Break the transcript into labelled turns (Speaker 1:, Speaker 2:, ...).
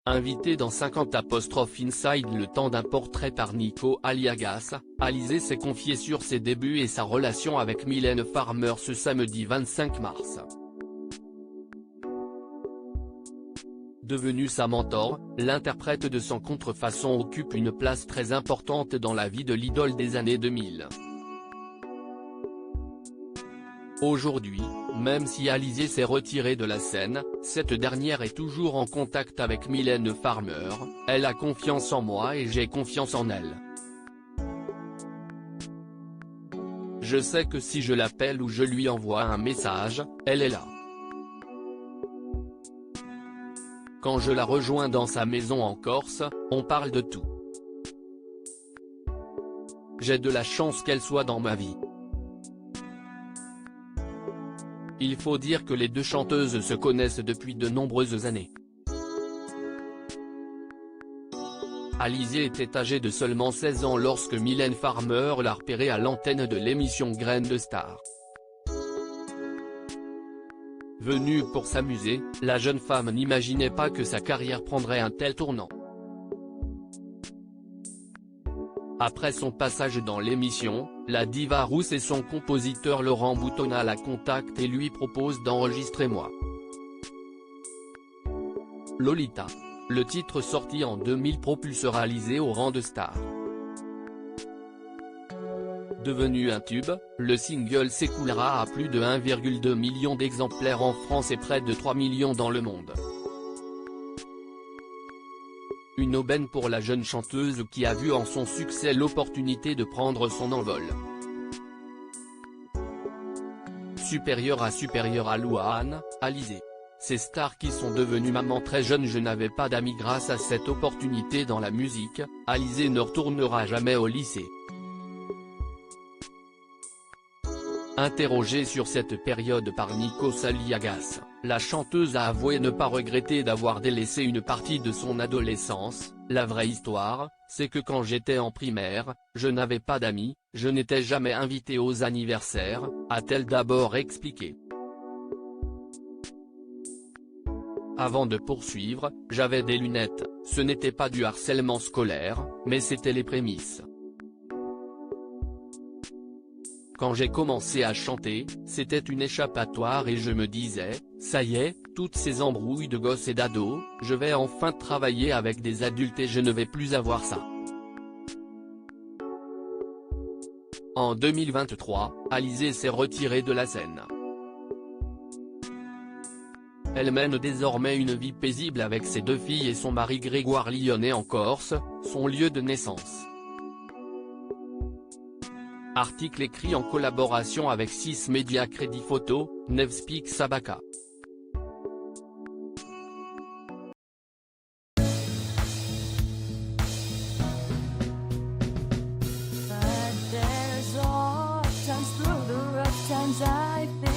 Speaker 1: Invité dans 50 Inside le temps d'un portrait par Nico Aliagas, Alizée s'est confiée sur ses débuts et sa relation avec Mylène Farmer ce samedi 25 mars. Devenue sa mentor, l'interprète de son contrefaçon occupe une place très importante dans la vie de l'idole des années 2000. Aujourd'hui, même si Alizée s'est retirée de la scène, cette dernière est toujours en contact avec Mylène Farmer, elle a confiance en moi et j'ai confiance en elle. Je sais que si je l'appelle ou je lui envoie un message, elle est là. Quand je la rejoins dans sa maison en Corse, on parle de tout. J'ai de la chance qu'elle soit dans ma vie. Il faut dire que les deux chanteuses se connaissent depuis de nombreuses années. Alizée était âgée de seulement 16 ans lorsque Mylène Farmer l'a repérée à l'antenne de l'émission Graines de Star. Venue pour s'amuser, la jeune femme n'imaginait pas que sa carrière prendrait un tel tournant. Après son passage dans l'émission, la diva rousse et son compositeur Laurent Boutonnat la contactent et lui proposent d'enregistrer Moi. Lolita. Le titre sorti en 2000 propulsera Alizée au rang de star. Devenu un tube, le single s'écoulera à plus de 1,2 million d'exemplaires en France et près de 3 millions dans le monde. Une aubaine pour la jeune chanteuse qui a vu en son succès l'opportunité de prendre son envol. Supérieure à Louane, Alizée. Ces stars qui sont devenues mamans très jeunes. Je n'avais pas d'amis grâce à cette opportunité dans la musique, Alizée ne retournera jamais au lycée. Interrogée sur cette période par Nico Aliagas, la chanteuse a avoué ne pas regretter d'avoir délaissé une partie de son adolescence. La vraie histoire, c'est que quand j'étais en primaire, je n'avais pas d'amis, je n'étais jamais invitée aux anniversaires, a-t-elle d'abord expliqué. Avant de poursuivre, j'avais des lunettes, ce n'était pas du harcèlement scolaire, mais c'était les prémices. Quand j'ai commencé à chanter, c'était une échappatoire et je me disais, ça y est, toutes ces embrouilles de gosses et d'ados, je vais enfin travailler avec des adultes et je ne vais plus avoir ça. En 2023, Alizée s'est retirée de la scène. Elle mène désormais une vie paisible avec ses deux filles et son mari Grégoire Lyonnais en Corse, son lieu de naissance. Article écrit en collaboration avec 6 médias. Crédit photo, Nevspeak Sabaka.
Speaker 2: But there's all times through the rough times I think